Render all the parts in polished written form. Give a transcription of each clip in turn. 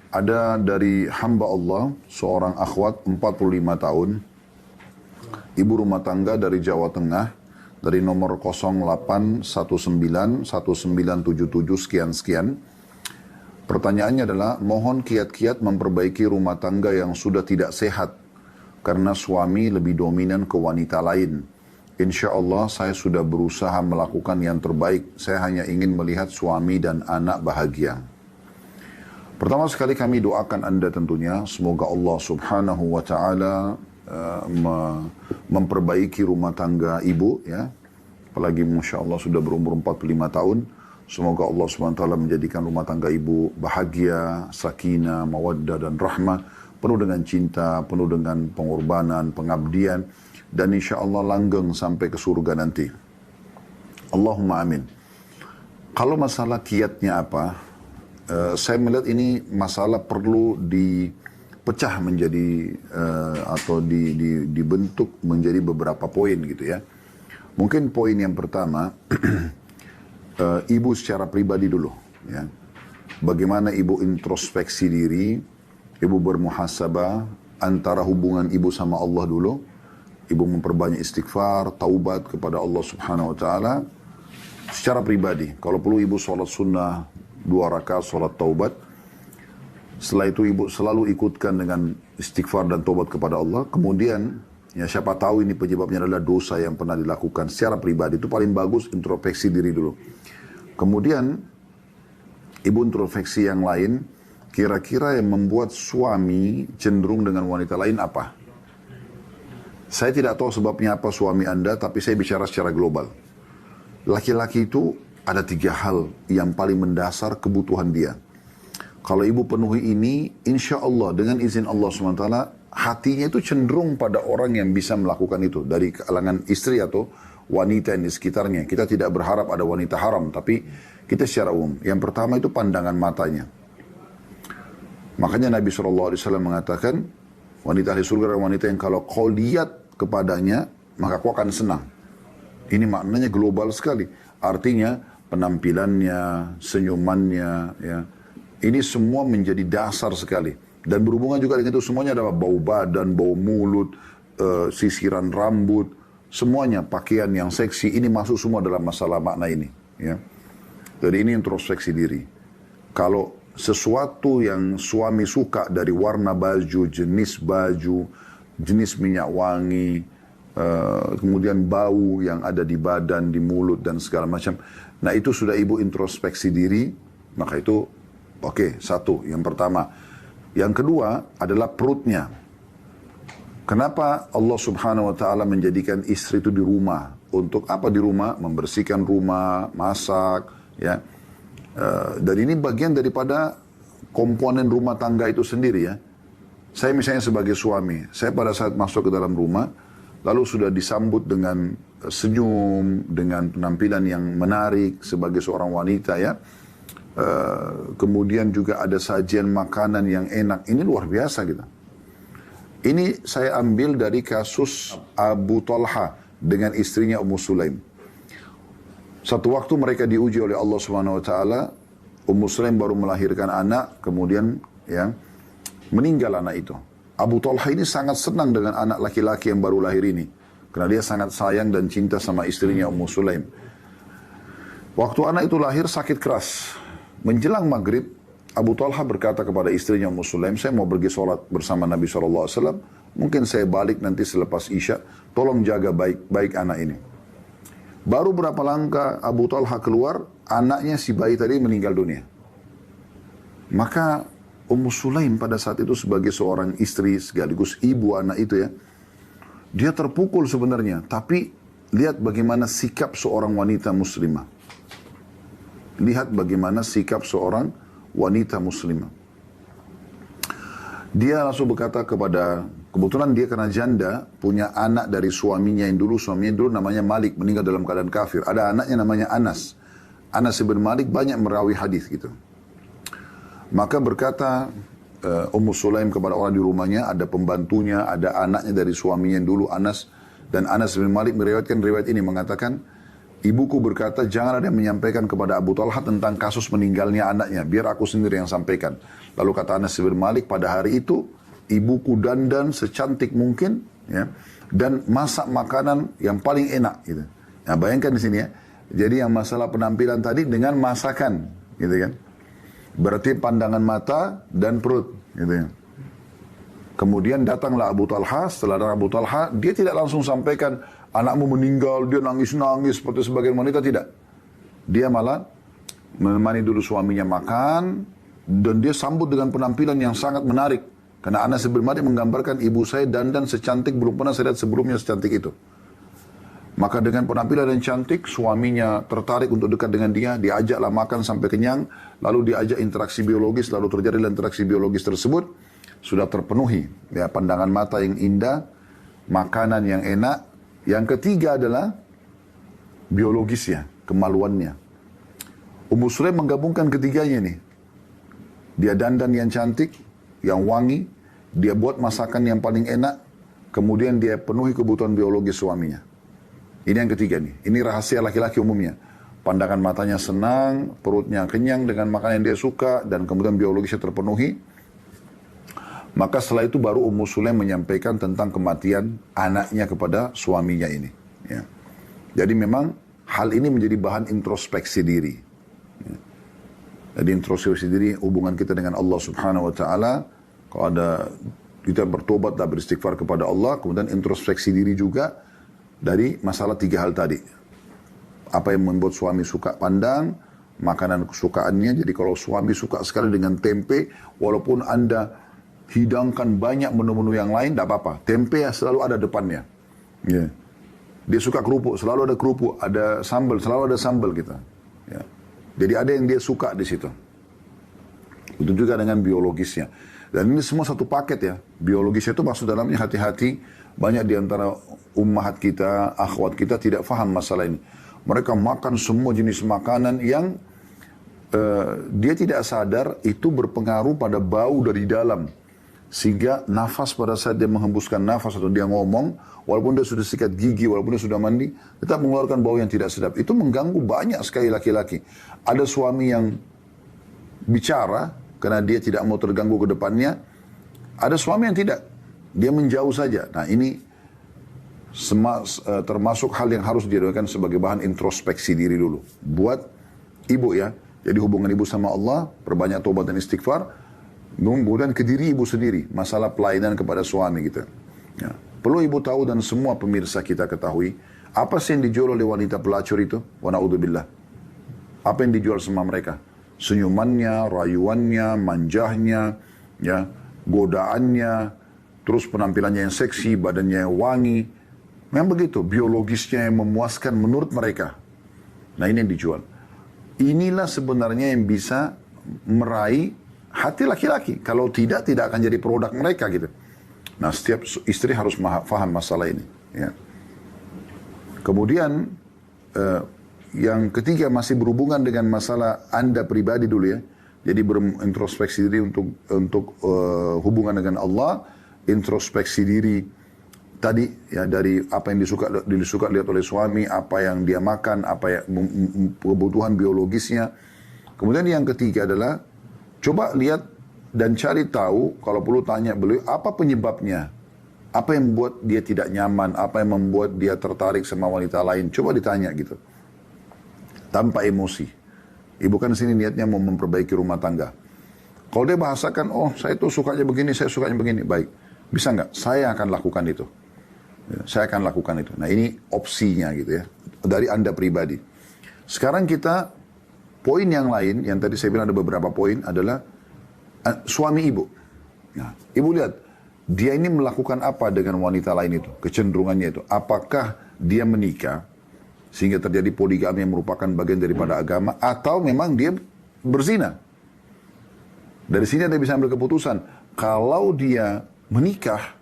Ada dari hamba Allah, seorang akhwat 45 tahun, ibu rumah tangga dari Jawa Tengah, dari nomor 08191977 sekian-sekian. Pertanyaannya adalah, mohon kiat-kiat memperbaiki rumah tangga yang sudah tidak sehat, karena suami lebih dominan ke wanita lain. Insya Allah saya sudah berusaha melakukan yang terbaik, saya hanya ingin melihat suami dan anak bahagia. Pertama sekali kami doakan Anda tentunya, semoga Allah subhanahu wa ta'ala memperbaiki rumah tangga ibu, ya. Apalagi Masya Allah sudah berumur 45 tahun. Semoga Allah subhanahu wa ta'ala menjadikan rumah tangga ibu bahagia, sakinah, mawaddah dan rahmah, penuh dengan cinta, penuh dengan pengorbanan, pengabdian, dan insya Allah langgeng sampai ke surga nanti. Allahumma amin. Kalau masalah kiatnya apa? Saya melihat ini masalah perlu dipecah menjadi atau dibentuk menjadi beberapa poin gitu ya. Mungkin poin yang pertama, ibu secara pribadi dulu ya. Bagaimana ibu introspeksi diri, ibu bermuhasabah antara hubungan ibu sama Allah dulu. Ibu memperbanyak istighfar, taubat kepada Allah subhanahu wa ta'ala. Secara pribadi, kalau perlu ibu sholat sunnah, 2 rakaat sholat taubat. Setelah itu ibu selalu ikutkan dengan istighfar dan taubat kepada Allah. Kemudian, ya siapa tahu ini penyebabnya adalah dosa yang pernah dilakukan secara pribadi. Itu paling bagus introspeksi diri dulu. Kemudian, ibu introspeksi yang lain, kira-kira yang membuat suami cenderung dengan wanita lain apa? Saya tidak tahu sebabnya apa suami Anda, tapi saya bicara secara global. Laki-laki itu ada 3 hal yang paling mendasar kebutuhan dia. Kalau ibu penuhi ini, insya Allah dengan izin Allah SWT, hatinya itu cenderung pada orang yang bisa melakukan itu. Dari kalangan istri atau wanita yang di sekitarnya. Kita tidak berharap ada wanita haram, tapi kita secara umum. Yang pertama itu pandangan matanya. Makanya Nabi SAW mengatakan, wanita ahli surga adalah wanita yang kalau kau lihat kepadanya, maka kau akan senang. Ini maknanya global sekali. Artinya penampilannya, senyumannya, ya. Ini semua menjadi dasar sekali. Dan berhubungan juga dengan itu semuanya adalah bau badan, bau mulut, sisiran rambut, semuanya pakaian yang seksi. Ini masuk semua dalam masalah makna ini. Ya. Jadi ini introspeksi diri. Kalau sesuatu yang suami suka dari warna baju, jenis minyak wangi, kemudian bau yang ada di badan, di mulut dan segala macam. Nah itu sudah ibu introspeksi diri, maka itu oke, satu, yang pertama. Yang kedua adalah perutnya. Kenapa Allah subhanahu wa ta'ala menjadikan istri itu di rumah? Untuk apa di rumah? Membersihkan rumah, masak, ya. Dan ini bagian daripada komponen rumah tangga itu sendiri ya. Saya misalnya sebagai suami, saya pada saat masuk ke dalam rumah, lalu sudah disambut dengan senyum, dengan penampilan yang menarik sebagai seorang wanita ya. Kemudian juga ada sajian makanan yang enak. Ini luar biasa gitu. Ini saya ambil dari kasus Abu Talha dengan istrinya Ummu Sulaim. Satu waktu mereka diuji oleh Allah Subhanahu wa taala, Ummu Sulaim baru melahirkan anak, kemudian ya meninggal anak itu. Abu Talha ini sangat senang dengan anak laki-laki yang baru lahir ini. Karena dia sangat sayang dan cinta sama istrinya Ummu Sulaim. Waktu anak itu lahir sakit keras. Menjelang maghrib, Abu Talha berkata kepada istrinya Ummu Sulaim, saya mau pergi sholat bersama Nabi SAW. Mungkin saya balik nanti selepas Isya. Tolong jaga baik-baik anak ini. Baru berapa langkah Abu Talha keluar, anaknya si bayi tadi meninggal dunia. Maka Ummu Sulaim pada saat itu sebagai seorang istri sekaligus ibu anak itu ya, dia terpukul sebenarnya. Tapi lihat bagaimana sikap seorang wanita muslimah. Lihat bagaimana sikap seorang wanita muslimah. Dia langsung berkata kebetulan dia karena janda, punya anak dari suaminya dulu namanya Malik, meninggal dalam keadaan kafir. Ada anaknya namanya Anas. Anas bin Malik banyak merawi hadis gitu. Maka berkata Ummu Sulaim kepada orang di rumahnya, ada pembantunya, ada anaknya dari suaminya dulu Anas. Dan Anas bin Malik meriwayatkan riwayat ini mengatakan, Ibuku berkata, jangan ada yang menyampaikan kepada Abu Talha tentang kasus meninggalnya anaknya. Biar aku sendiri yang sampaikan. Lalu kata Anas bin Malik, pada hari itu, ibuku dandan secantik mungkin, ya, dan masak makanan yang paling enak. Gitu. Nah, bayangkan di sini ya. Jadi yang masalah penampilan tadi dengan masakan. Gitu kan. Berarti pandangan mata dan perut. Gitu ya. Kemudian datanglah Abu Talha, setelah datang Abu Talha, dia tidak langsung sampaikan, anakmu meninggal, dia nangis-nangis seperti sebagian wanita, tidak. Dia malah menemani dulu suaminya makan, dan dia sambut dengan penampilan yang sangat menarik. Karena Anas bin Malik menggambarkan, ibu saya dandan secantik, belum pernah saya lihat sebelumnya secantik itu. Maka dengan penampilan yang cantik, suaminya tertarik untuk dekat dengan dia, diajaklah makan sampai kenyang, lalu diajak interaksi biologis, lalu terjadilah interaksi biologis tersebut, sudah terpenuhi. Ya, pandangan mata yang indah, makanan yang enak. Yang ketiga adalah biologisnya, kemaluannya. Ummu Sulaim menggabungkan ketiganya nih. Dia dandan yang cantik, yang wangi, dia buat masakan yang paling enak, kemudian dia penuhi kebutuhan biologis suaminya. Ini yang ketiga nih. Ini rahasia laki-laki umumnya. Pandangan matanya senang, perutnya kenyang dengan makanan yang dia suka, dan kemudian biologisnya terpenuhi. Maka setelah itu baru Ummu Sulaim menyampaikan tentang kematian anaknya kepada suaminya ini. Ya. Jadi memang hal ini menjadi bahan introspeksi diri. Ya. Jadi introspeksi diri hubungan kita dengan Allah Subhanahu Wa Taala. Kalau ada kita bertobat dan beristighfar kepada Allah, kemudian introspeksi diri juga dari masalah tiga hal tadi. Apa yang membuat suami suka pandang, makanan kesukaannya. Jadi kalau suami suka sekali dengan tempe, walaupun Anda hidangkan banyak menu-menu yang lain, tidak apa-apa. Tempe ya selalu ada depannya. Yeah. Dia suka kerupuk, selalu ada kerupuk. Ada sambal, selalu ada sambal kita. Yeah. Jadi ada yang dia suka di situ. Itu juga dengan biologisnya. Dan ini semua satu paket ya. Biologisnya itu maksud dalamnya hati-hati. Banyak di antara ummahat kita, akhwat kita tidak faham masalah ini. Mereka makan semua jenis makanan yang dia tidak sadar itu berpengaruh pada bau dari dalam. Sehingga nafas pada saat dia menghembuskan nafas atau dia ngomong, walaupun dia sudah sikat gigi, walaupun dia sudah mandi, tetap mengeluarkan bau yang tidak sedap. Itu mengganggu banyak sekali laki-laki. Ada suami yang bicara karena dia tidak mau terganggu ke depannya. Ada suami yang tidak. Dia menjauh saja. Nah ini termasuk hal yang harus diadakan sebagai bahan introspeksi diri dulu. Buat ibu ya. Jadi hubungan ibu sama Allah, perbanyak tobat dan istighfar. Kemudian ke diri ibu sendiri, masalah pelayanan kepada suami kita. Ya. Perlu ibu tahu dan semua pemirsa kita ketahui, apa sih yang dijual oleh wanita pelacur itu? Wa na'udzubillah. Apa yang dijual sama mereka? Senyumannya, rayuannya, manjahnya, ya, godaannya, terus penampilannya yang seksi, badannya yang wangi. Memang begitu, biologisnya yang memuaskan menurut mereka. Nah ini yang dijual. Inilah sebenarnya yang bisa meraih hati laki-laki. Kalau tidak akan jadi produk mereka gitu. Nah setiap istri harus paham masalah ini. Ya. Kemudian yang ketiga masih berhubungan dengan masalah Anda pribadi dulu ya. Jadi berintrospeksi diri untuk hubungan dengan Allah, introspeksi diri tadi ya dari apa yang disuka lihat oleh suami, apa yang dia makan, apa yang kebutuhan biologisnya. Kemudian yang ketiga adalah coba lihat dan cari tahu, kalau perlu tanya beliau, apa penyebabnya? Apa yang membuat dia tidak nyaman? Apa yang membuat dia tertarik sama wanita lain? Coba ditanya gitu. Tanpa emosi. Ibu kan sini niatnya mau memperbaiki rumah tangga. Kalau dia bahasakan, oh saya tuh sukanya begini, saya sukanya begini. Baik, bisa nggak? Saya akan lakukan itu. Saya akan lakukan itu. Nah ini opsinya gitu ya. Dari Anda pribadi. Sekarang kita poin yang lain, yang tadi saya bilang ada beberapa poin adalah suami ibu. Nah, ibu lihat, dia ini melakukan apa dengan wanita lain itu? Kecenderungannya itu. Apakah dia menikah, sehingga terjadi poligami yang merupakan bagian daripada agama, atau memang dia berzina? Dari sini Anda bisa ambil keputusan. Kalau dia menikah,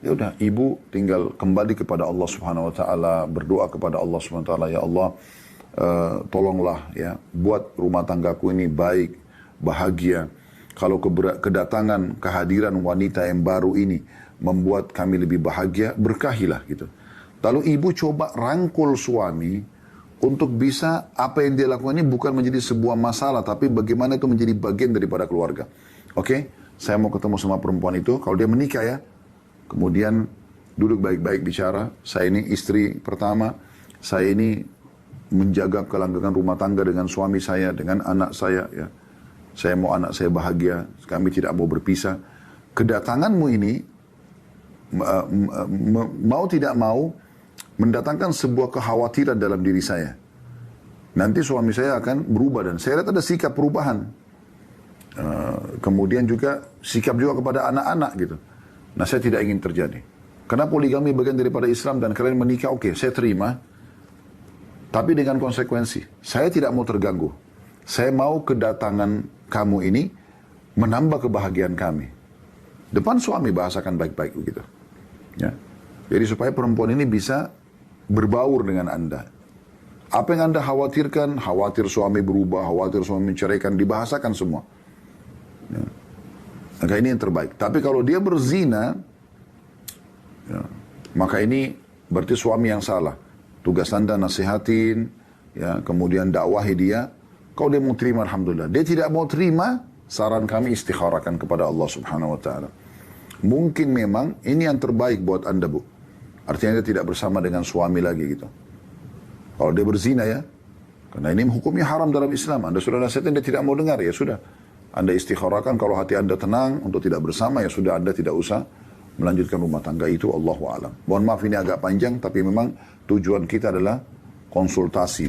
ya udah, ibu tinggal kembali kepada Allah Subhanahu Wa Taala, berdoa kepada Allah Subhanahu Wa Taala, ya Allah, tolonglah ya, buat rumah tanggaku ini baik, bahagia. Kalau kedatangan, kehadiran wanita yang baru ini membuat kami lebih bahagia, berkahilah gitu. Lalu ibu coba rangkul suami untuk bisa apa yang dia lakukan ini bukan menjadi sebuah masalah, tapi bagaimana itu menjadi bagian daripada keluarga. Oke, saya mau ketemu sama perempuan itu, kalau dia menikah ya, kemudian duduk baik-baik bicara, saya ini istri pertama, saya ini menjaga kelanggengan rumah tangga dengan suami saya, dengan anak saya, ya. Saya mau anak saya bahagia, kami tidak mau berpisah. Kedatanganmu ini, mau tidak mau, mendatangkan sebuah kekhawatiran dalam diri saya. Nanti suami saya akan berubah dan saya lihat ada sikap perubahan. Kemudian juga sikap juga kepada anak-anak gitu. Nah saya tidak ingin terjadi. Karena poligami bagian daripada Islam dan kalian menikah, oke, saya terima. Tapi dengan konsekuensi, saya tidak mau terganggu. Saya mau kedatangan kamu ini menambah kebahagiaan kami. Depan suami bahasakan baik-baik begitu. Ya. Jadi supaya perempuan ini bisa berbaur dengan Anda. Apa yang Anda khawatirkan, khawatir suami berubah, khawatir suami menceraikan, dibahasakan semua. Ya. Maka ini yang terbaik. Tapi kalau dia berzina, ya, maka ini berarti suami yang salah. Tugas Anda nasihatin, ya, kemudian dakwahi dia. Kalau dia mau terima, alhamdulillah. Dia tidak mau terima, saran kami istikharakan kepada Allah Subhanahu Wa Taala. Mungkin memang ini yang terbaik buat Anda, Bu. Artinya dia tidak bersama dengan suami lagi gitu. Kalau dia berzina ya, karena ini hukumnya haram dalam Islam. Anda sudah nasihatin, dia tidak mau dengar, ya sudah. Anda istikharakan, kalau hati Anda tenang untuk tidak bersama, ya sudah, Anda tidak usah melanjutkan rumah tangga itu. Allahu a'lam. Mohon maaf ini agak panjang, tapi memang tujuan kita adalah konsultasi.